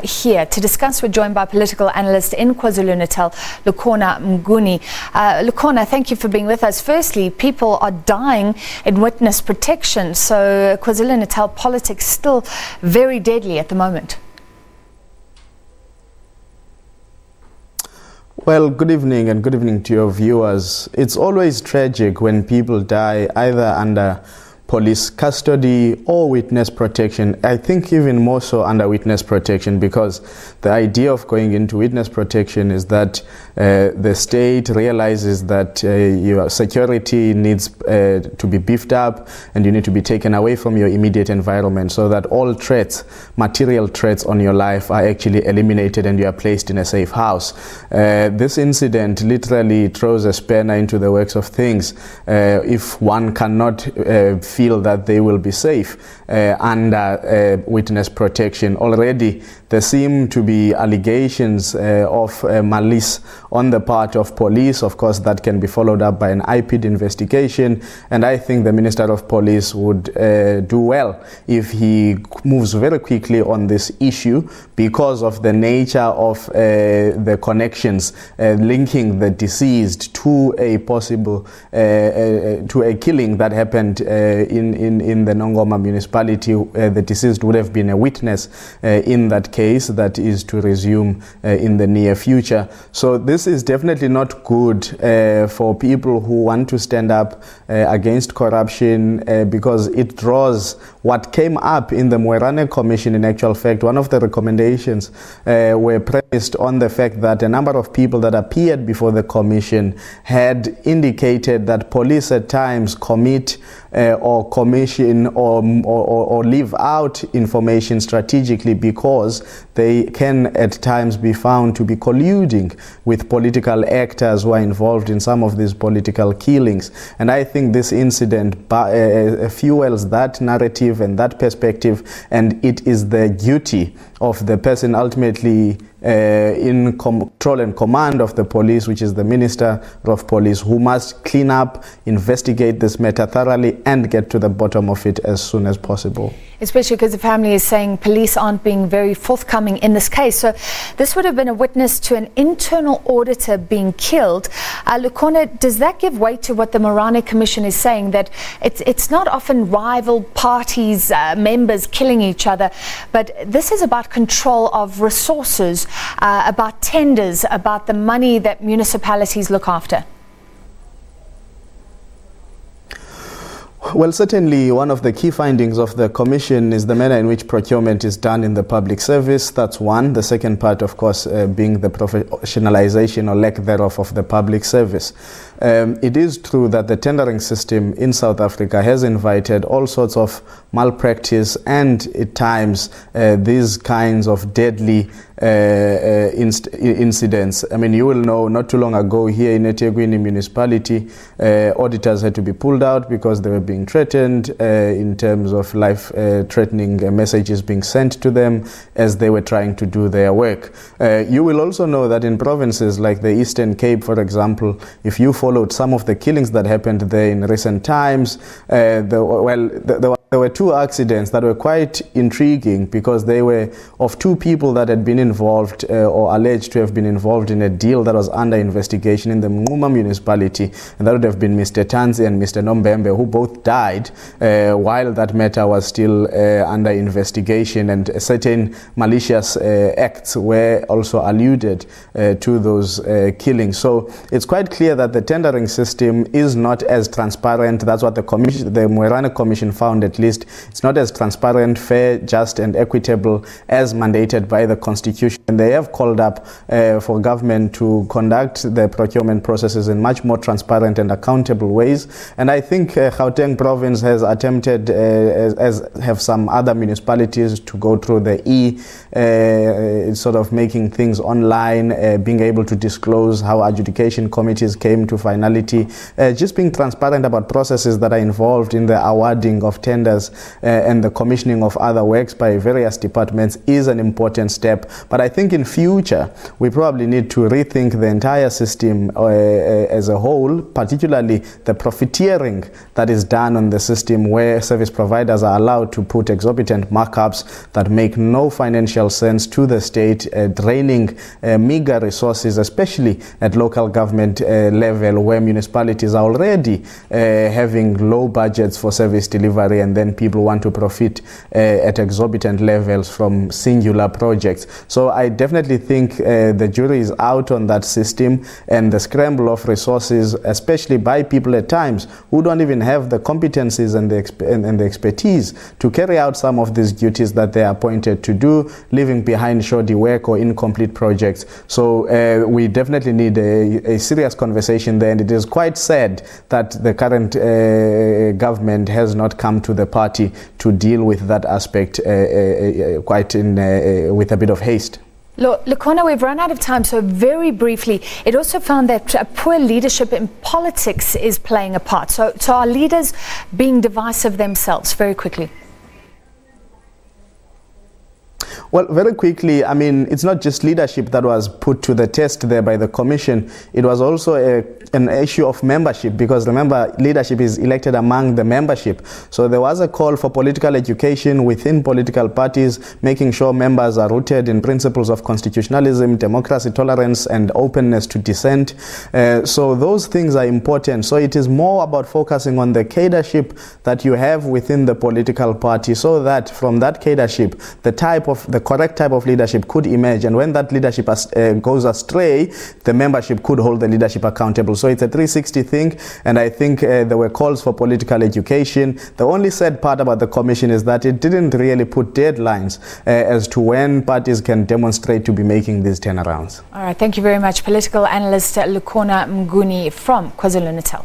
Here to discuss, we're joined by political analyst in KwaZulu-Natal, Lukhona Mnguni. Lukhona, thank you for being with us. Firstly, people are dying in witness protection, so KwaZulu-Natal politics still very deadly at the moment. Well, good evening and good evening to your viewers. It's always tragic when people die either under police custody or witness protection. I think even more so under witness protection, because the idea of going into witness protection is that the state realizes that your security needs to be beefed up and you need to be taken away from your immediate environment so that all threats, material threats on your life are actually eliminated and you are placed in a safe house. This incident literally throws a spanner into the works of things if one cannot feel that they will be safe under witness protection. Already there seem to be allegations of malice on the part of police. Of course, that can be followed up by an IPID investigation, and I think the Minister of Police would do well if he moves very quickly on this issue, because of the nature of the connections linking the deceased to a possible to a killing that happened in the Nongoma municipality. The deceased would have been a witness in that case that is to resume in the near future. So this is definitely not good for people who want to stand up against corruption, because it draws what came up in the Moerane Commission. In actual fact, one of the recommendations were premised on the fact that a number of people that appeared before the commission had indicated that police at times commit or commission or leave out information strategically because they can at times be found to be colluding with political actors who are involved in some of these political killings. And I think this incident fuels that narrative and that perspective, and it is the duty of the person ultimately in control and command of the police, which is the Minister of Police, who must clean up, investigate this matter thoroughly and get to the bottom of it as soon as possible. Especially because the family is saying police aren't being very forthcoming in this case. So this would have been a witness to an internal auditor being killed. Lukhona, does that give weight to what the Moerane Commission is saying, that it's not often rival parties, members killing each other, but this is about control of resources, about tenders, about the money that municipalities look after? Well, certainly one of the key findings of the Commission is the manner in which procurement is done in the public service. That's one. The second part, of course, being the professionalization or lack thereof of the public service. It is true that the tendering system in South Africa has invited all sorts of malpractice and at times these kinds of deadly incidents. I mean, you will know not too long ago here in eThekwini municipality, auditors had to be pulled out because they were being threatened in terms of life-threatening messages being sent to them as they were trying to do their work. You will also know that in provinces like the Eastern Cape, for example, if you followed some of the killings that happened there in recent times, there were two accidents that were quite intriguing because they were of two people that had been involved or alleged to have been involved in a deal that was under investigation in the Nguma municipality, and that would have been Mr. Tanzi and Mr. Nombembe, who both died while that matter was still under investigation, and certain malicious acts were also alluded to those killings. So it's quite clear that the tendering system is not as transparent. That's what the Moerane Commission found, at least. It's not as transparent, fair, just and equitable as mandated by the Constitution. And they have called up for government to conduct the procurement processes in much more transparent and accountable ways. And I think Gauteng province has attempted, as have some other municipalities, to go through the sort of making things online, being able to disclose how adjudication committees came to finality, just being transparent about processes that are involved in the awarding of tenders tenders and the commissioning of other works by various departments is an important step. But I think in future, we probably need to rethink the entire system as a whole, particularly the profiteering that is done on the system, where service providers are allowed to put exorbitant markups that make no financial sense to the state, draining meager resources, especially at local government level, where municipalities are already having low budgets for service delivery, and then people want to profit at exorbitant levels from singular projects. So I definitely think the jury is out on that system, and the scramble of resources, especially by people at times who don't even have the competencies and the expertise to carry out some of these duties that they are appointed to do, leaving behind shoddy work or incomplete projects. So we definitely need a serious conversation there, and it is quite sad that the current government has not come to the party to deal with that aspect with a bit of haste. Lukhona, we've run out of time, so very briefly, it also found that poor leadership in politics is playing a part. So are leaders being divisive themselves? Very quickly. Well, very quickly, I mean, it's not just leadership that was put to the test there by the commission. It was also an issue of membership, because remember, leadership is elected among the membership. So there was a call for political education within political parties, making sure members are rooted in principles of constitutionalism, democracy, tolerance, and openness to dissent. So those things are important. So it is more about focusing on the cadreship that you have within the political party, so that from that cadreship, the correct type of leadership could emerge, and when that leadership goes astray, the membership could hold the leadership accountable. So it's a 360 thing, and I think there were calls for political education. The only sad part about the commission is that it didn't really put deadlines as to when parties can demonstrate to be making these turnarounds. All right, thank you very much. Political analyst Lukhona Mnguni from KwaZulu-Natal.